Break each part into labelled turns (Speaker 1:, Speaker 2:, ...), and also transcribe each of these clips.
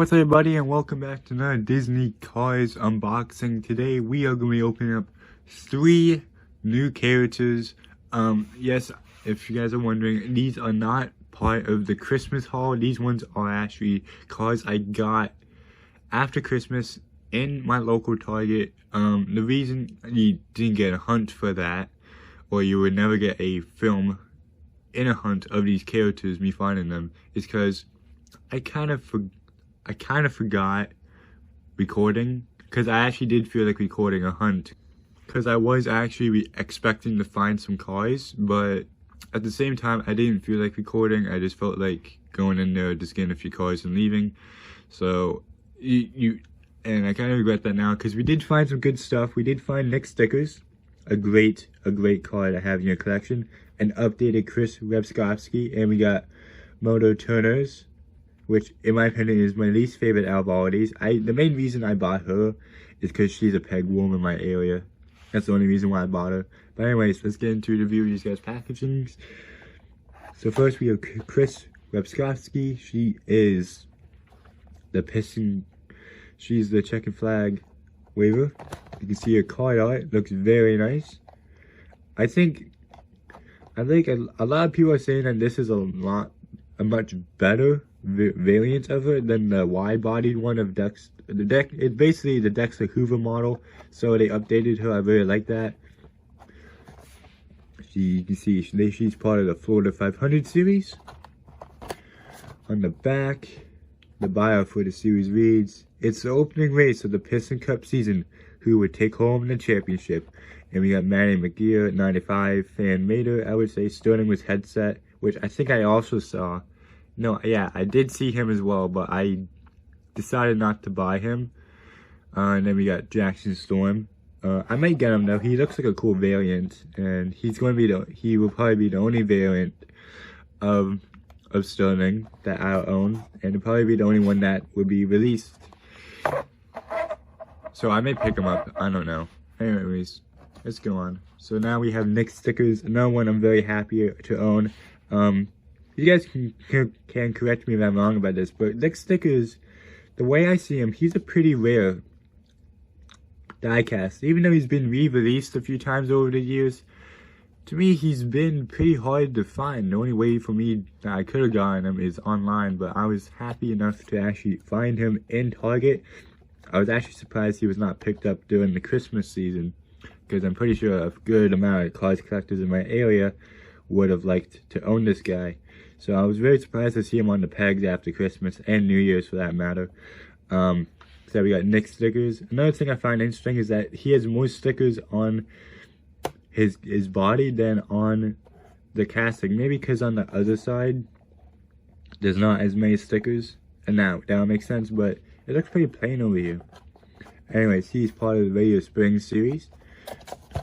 Speaker 1: What's up, everybody, and welcome back to another Disney Cars unboxing. Today we are going to be opening up 3 new characters. Yes, if you guys are wondering, these are not part of the Christmas haul. These ones are actually cars I got after Christmas in my local Target. The reason you didn't get a hunt for that, or you would never get a film in a hunt of these characters, me finding them, is because I kind of forgot recording, because I actually did feel like recording a hunt, because I was actually expecting to find some cars, but at the same time I didn't feel like recording. I just felt like going in there, just getting a few cars and leaving. So and I kind of regret that now, because we did find some good stuff. We did find Nick stickers, a great car to have in your collection, an updated Kris Revstopski, and we got Moto Turners, which in my opinion is my least favorite out of all of these. The main reason I bought her is because she's a peg worm in my area. That's the only reason why I bought her. But anyways, let's get into the review of these guys' packagings. So first we have Kris Revstopski. She is the piston. She's the checkered flag waver. You can see her card art. Looks very nice. I think a lot of people are saying that this is a much better variant of her than the wide-bodied one of It's basically the Dexter Hoover model, so they updated her. I really like that. You can see she's part of the Florida 500 series. On the back, the bio for the series reads, "It's the opening race of the Piston Cup season. Who would take home the championship?" And we got Manny McGear, 95, Fan Mater, I would say Sterling with headset, which I think I also saw. No, yeah, I did see him as well, but I decided not to buy him. And then we got Jackson Storm. I might get him though. He looks like a cool variant, and he will probably be the only variant of Sterling that I'll own, and he'll probably be the only one that will be released. So I may pick him up. I don't know. Anyways, let's go on. So now we have Nick stickers. Another one I'm very happy to own. You guys can correct me if I'm wrong about this, but Nick stickers, the way I see him, he's a pretty rare diecast. Even though he's been re-released a few times over the years, to me he's been pretty hard to find. The only way for me that I could have gotten him is online, but I was happy enough to actually find him in Target. I was actually surprised he was not picked up during the Christmas season, because I'm pretty sure a good amount of cars collectors in my area would have liked to own this guy. So I was very surprised to see him on the pegs after Christmas and New Year's for that matter. So we got Nick stickers. Another thing I find interesting is that he has more stickers on his body than on the casting. Maybe because on the other side there's not as many stickers, and that'll make sense, but it looks pretty plain over here. Anyways, he's part of the Radio Springs series.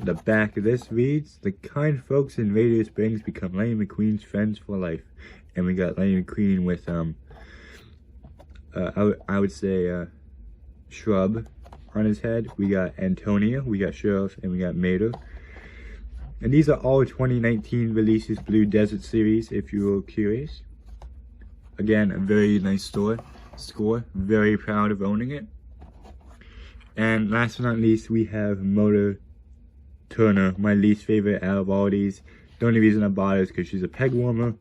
Speaker 1: The back of this reads, "The kind folks in Radio Springs become Lightning McQueen's friends for life." And we got Lightning McQueen with I would say shrub on his head. We got Antonia, we got Sheriff, and we got Mater. And these are all 2019 releases, Blue Desert series, if you were curious. Again, a very nice score. Very proud of owning it. And last but not least, we have Moto Turner, my least favorite out of all these. The only reason I bought her is because she's a peg warmer.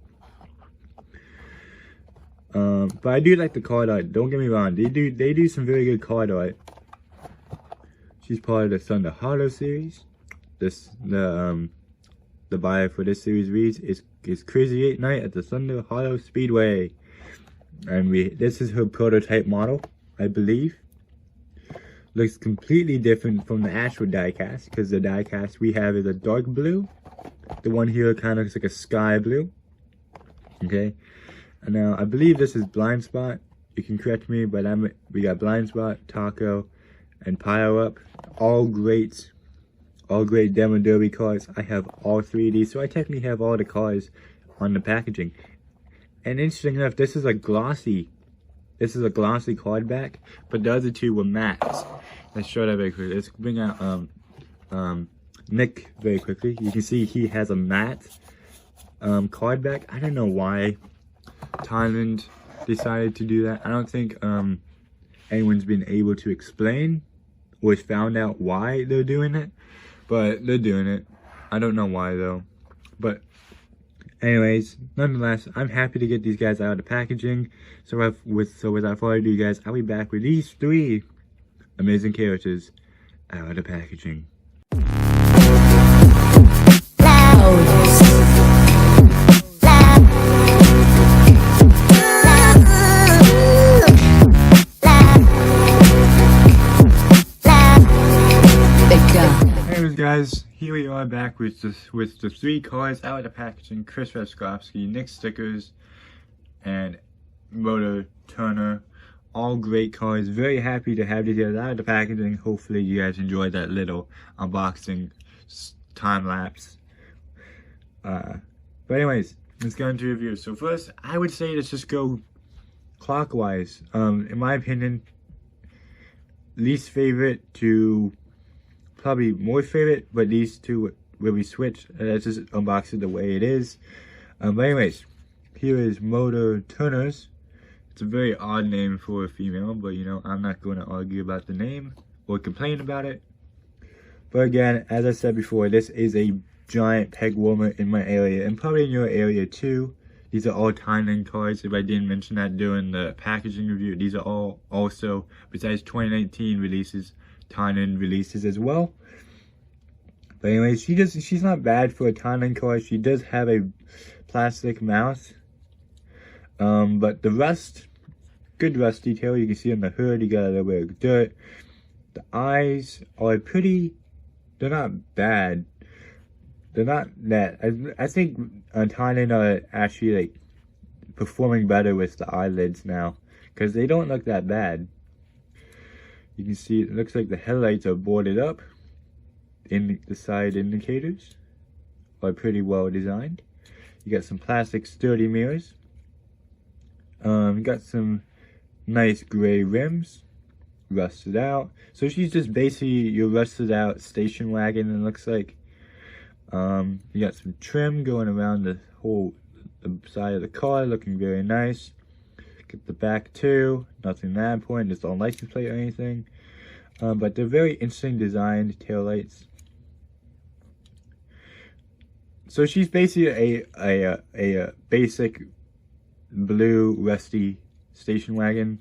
Speaker 1: But I do like the card art. Don't get me wrong. They do some very good card art. She's part of the Thunder Hollow series. The buyer for this series reads, "It's Crazy 8 Night at the Thunder Hollow Speedway." And this is her prototype model, I believe. Looks completely different from the actual diecast, because the diecast we have is a dark blue. The one here kind of looks like a sky blue. Okay, and now I believe this is Blind Spot. You can correct me, but we got Blind Spot, Taco, and Pile Up. All great Demo Derby cars. I have all 3 of these, so I technically have all the cars on the packaging. And interesting enough, this is a glossy card back, but the other 2 were mattes. Let's show that very quickly. Let's bring out Nick very quickly. You can see he has a matte card back. I don't know why Thailand decided to do that. I don't think anyone's been able to explain or found out why they're doing it, but they're doing it. I don't know why though. But anyways, nonetheless, I'm happy to get these guys out of the packaging. So without further ado, guys, I'll be back with these 3 amazing characters out of the packaging. Anyways, guys, here we are back with the 3 cards out of the packaging: Kris Revstopski, Nick Stickers, and Motor Turner. All great cards. Very happy to have these guys out of the packaging. Hopefully you guys enjoyed that little unboxing time lapse. But anyways, let's go into review. So first, I would say let's just go clockwise. In my opinion, least favorite to probably more favorite, but these 2 will be switched. Let's just unbox it the way it is. But anyways, here is Motor Turners. It's a very odd name for a female, but you know, I'm not going to argue about the name or complain about it. But again, as I said before, this is a giant peg warmer in my area, and probably in your area too. These are all Tynan cards. If I didn't mention that during the packaging review, these are all also, besides 2019 releases, Tynan releases as well. But anyways, she's not bad for a Tynan card. She does have a plastic mouth. But the rust, good rust detail. You can see on the hood, you got a little bit of dirt. The eyes are pretty, they're not bad. They're not that, I think Tynan are actually like performing better with the eyelids now, because they don't look that bad. You can see it looks like the headlights are boarded up. In the side indicators are pretty well designed. You got some plastic sturdy mirrors. You got some nice gray rims, rusted out. So she's just basically your rusted out station wagon, it looks like. You got some trim going around the whole side of the car, looking very nice. Get the back too, nothing that important, just on license plate or anything. But they're very interesting designed taillights. So she's basically a basic blue rusty station wagon.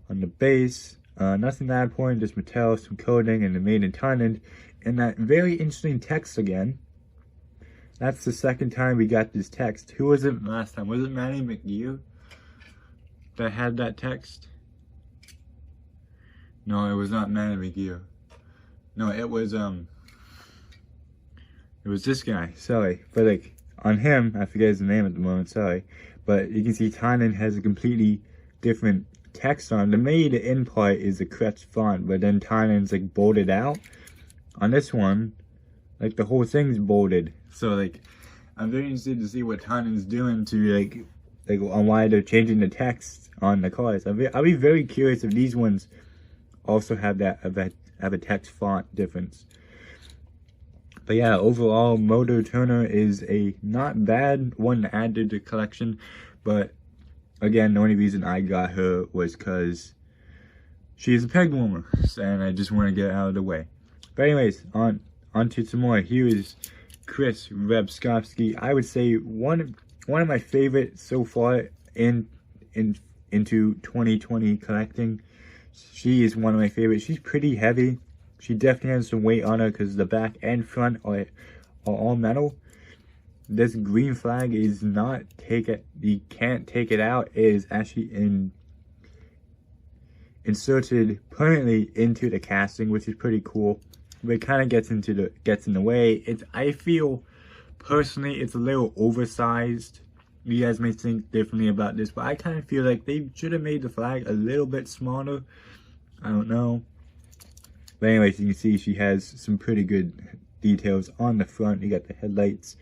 Speaker 1: On the base, nothing that important, just metal, some coating, and the made in Thailand. And that very interesting text again. That's the second time we got this text. Who was it last time? Was it Manny McGee that had that text? No, it was not Manny McGee. No, it was this guy, sorry. But like, on him, I forget his name at the moment, sorry. But you can see Tynan has a completely different text on. The made in part is a Kretz font, but then Tynan's like bolded out. On this one, like the whole thing's bolded. So like, I'm very interested to see what Tynan's doing to like on why they're changing the text on the cards. I'll be very curious if these ones also have a text font difference. But yeah, overall, Motor Turner is a not bad one to add to the collection. But again, the only reason I got her was because she's a peg warmer, and I just want to get it out of the way. But anyways, on to some more. Here is Kris Revstopski. I would say one of my favorites so far into 2020 collecting. She is one of my favorites. She's pretty heavy. She definitely has some weight on her because the back and front are all metal. This green flag is not you can't take it out. It is actually inserted permanently into the casting, which is pretty cool. But it kind of gets in the way. I feel personally it's a little oversized. You guys may think differently about this, but I kind of feel like they should have made the flag a little bit smaller. I don't know. But anyways, you can see she has some pretty good details on the front. You got the headlights,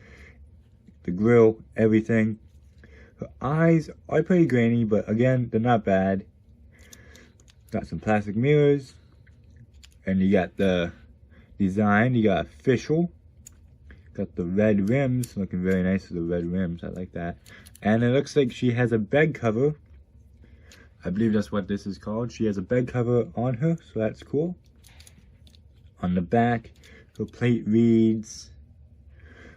Speaker 1: the grille, everything. Her eyes are pretty grainy, but again, they're not bad. Got some plastic mirrors. And you got the design. You got official. Got the red rims. Looking very nice with the red rims. I like that. And it looks like she has a bed cover I believe that's what this is called. She has a bed cover on her, so that's cool. On the back, her plate reads,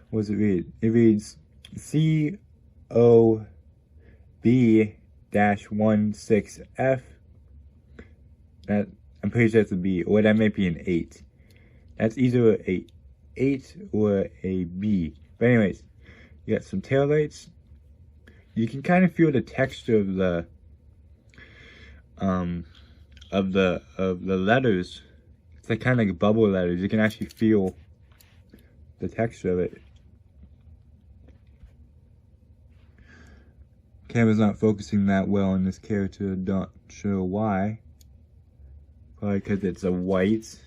Speaker 1: what does it read? It reads COB-16F. That, I'm pretty sure it's a B, or that might be an 8. That's either a 8 or a B. But anyways, you got some taillights. You can kind of feel the texture of the letters. It's like kind of like bubble letters. You can actually feel the texture of it. Camera's not focusing that well on this character. Not sure why. Probably because it's a white,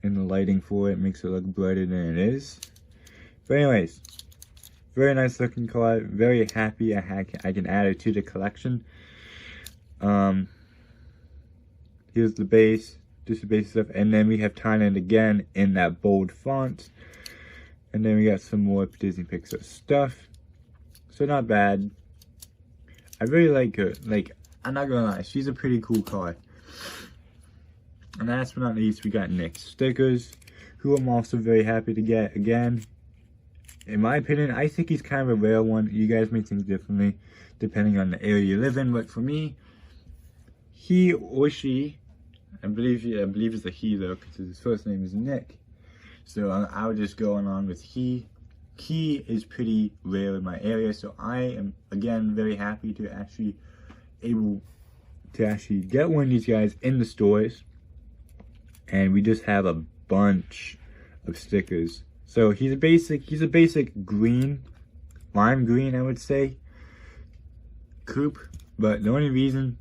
Speaker 1: and the lighting for it makes it look brighter than it is. But anyways, very nice looking card. Very happy I can add it to the collection. Here's the base, just the base stuff, and then we have Thailand again in that bold font. And then we got some more Disney Pixar stuff. So not bad. I really like her. Like, I'm not gonna lie, she's a pretty cool card. And last but not least, we got Nick's stickers, who I'm also very happy to get again. In my opinion, I think he's kind of a rare one. You guys may think differently, depending on the area you live in. But for me, he or she, I believe it's a he though, because his first name is Nick. So I would just go along with he. He is pretty rare in my area, so I am again very happy to actually get one of these guys in the stores. And we just have a bunch of stickers. So he's a basic green, lime green, I would say, coupe. But the only reason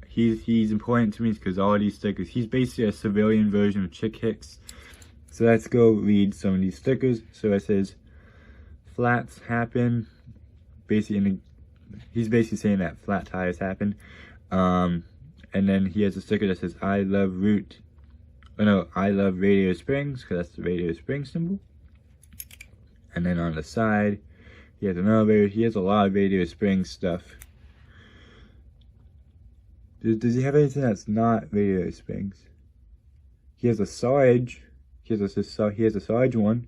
Speaker 1: he's important to me is because all of these stickers, he's basically a civilian version of Chick Hicks. So let's go read some of these stickers. So it says, flats happen. Basically, he's basically saying that flat tires happen. And then he has a sticker that says, I love Radio Springs, because that's the Radio Springs symbol. And then on the side, he has a lot of Radio Springs stuff. Does he have anything that's not Radio Springs? He has a Sarge. He has a Sarge one.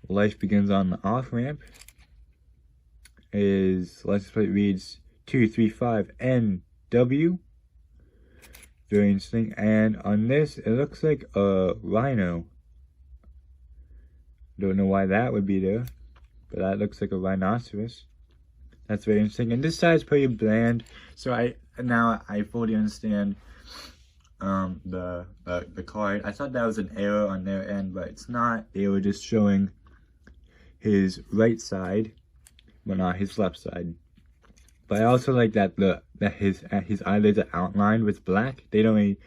Speaker 1: Life begins on the off ramp. His license plate reads 235NW. Very interesting. And on this, it looks like a rhino. Don't know why that would be there, but that looks like a rhinoceros. That's very interesting. And this side is pretty bland, so I fully understand the card. I thought that was an error on their end, but it's not. They were just showing his right side, but not his left side. But I also like that his eyelids are outlined with black. They don't really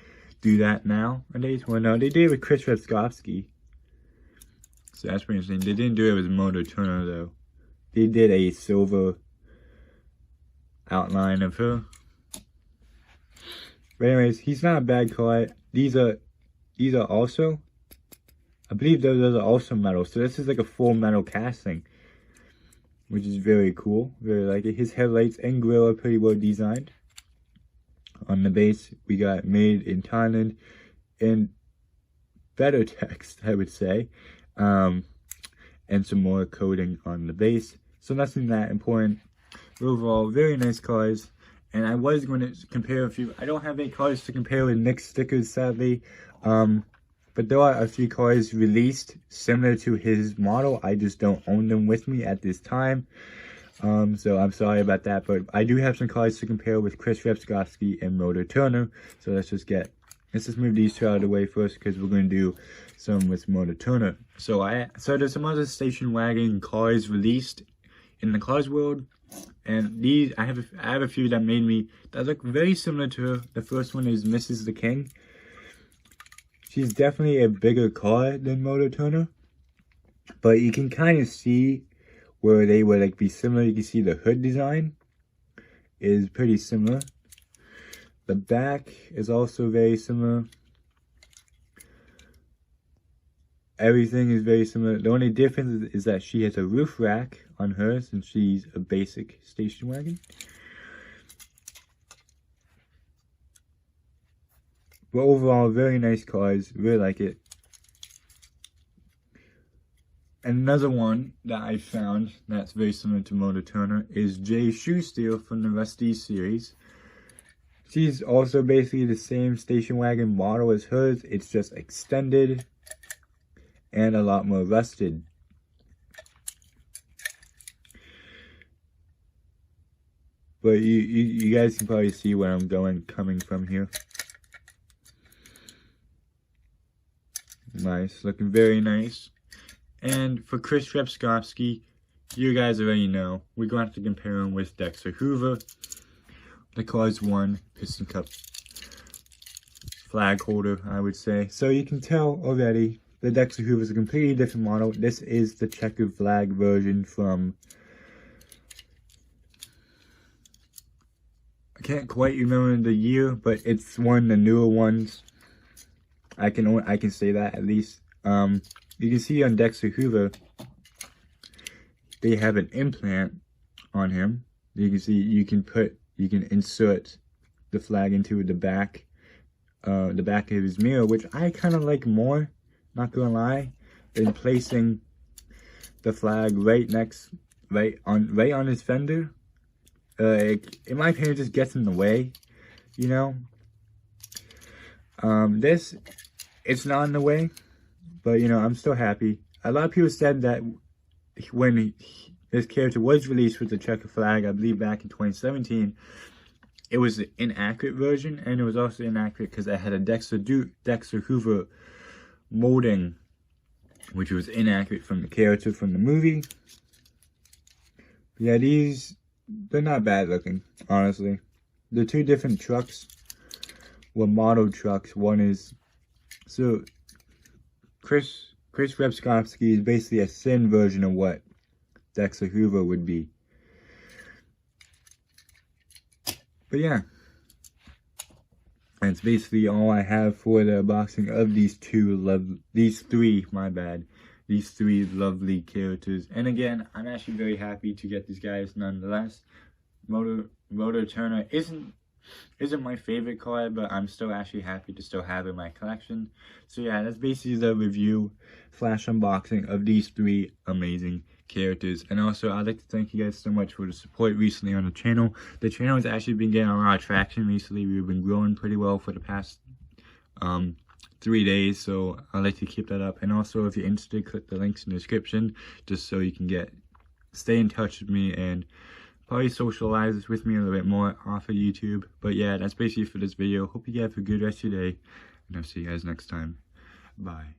Speaker 1: do that nowadays. Well, no, they did it with Kris Revstopski. So that's pretty interesting. They didn't do it with Moto Turner though. They did a silver outline of her. But anyways, he's not a bad card. These are also, I believe those are also metal. So this is like a full metal casting, which is very cool. Very like it. His headlights and grille are pretty well designed. On the base, we got made in Thailand in better text, I would say. And some more coding on the base. So nothing that important. Overall, very nice cars. And I was going to compare a few. I don't have any cars to compare with Nick's stickers, sadly. But there are a few cars released similar to his model. I just don't own them with me at this time. So I'm sorry about that. But I do have some cars to compare with Kris Revstopski and Moto Turner. So let's just move these two out of the way first, because we're going to do some with Moto Turner. So there's some other station wagon cars released in the cars world. And these, I have a few that look very similar to her. The first one is Mrs. the King. She's definitely a bigger car than Moto Turner, but you can kind of see where they would like be similar. You can see the hood design is pretty similar. The back is also very similar. Everything is very similar. The only difference is that she has a roof rack on hers, and she's a basic station wagon. But overall, very nice cards. Really like it. And another one that I found that's very similar to Mona Turner is Jay Shoesteal from the Rusty series. She's also basically the same station wagon model as hers. It's just extended and a lot more rusted. But you guys can probably see where I'm coming from here. Nice, looking very nice. And for Kris Revstopski, you guys already know, we're going to have to compare him with Dexter Hoover. The card's one Piston Cup flag holder, I would say. So you can tell already, the Dexter Hoover is a completely different model. This is the checkered flag version from, I can't quite remember the year, but it's one of the newer ones. I can say that at least. You can see on Dexter Hoover, they have an implant on him. You can see you can insert the flag into the back of his mirror, which I kind of like more, not gonna lie, than placing the flag right on his fender. In my opinion, it just gets in the way, you know. This, it's not in the way. But, you know, I'm still happy. A lot of people said that when this character was released with the checker flag, I believe back in 2017, it was an inaccurate version. And it was also inaccurate because it had a Dexter Hoover molding, which was inaccurate from the character from the movie. But yeah, they're not bad looking, honestly. The two different trucks were model trucks. One is, so Kris Revstopski is basically a thin version of what Dexter Hoover would be. But yeah, that's basically all I have for the unboxing of these three lovely characters. And again, I'm actually very happy to get these guys nonetheless. Mona Turner isn't my favorite card, but I'm still actually happy to still have in my collection. So yeah, that's basically the review / unboxing of these three amazing characters. And also, I'd like to thank you guys so much for the support recently on the channel. The channel has actually been getting a lot of traction recently. We've been growing pretty well for the past 3 days, so I'd like to keep that up. And also, if you're interested, click the links in the description just so you can stay in touch with me and probably socialize with me a little bit more off of YouTube. But yeah, that's basically for this video. Hope you guys have a good rest of your day, and I'll see you guys next time. Bye.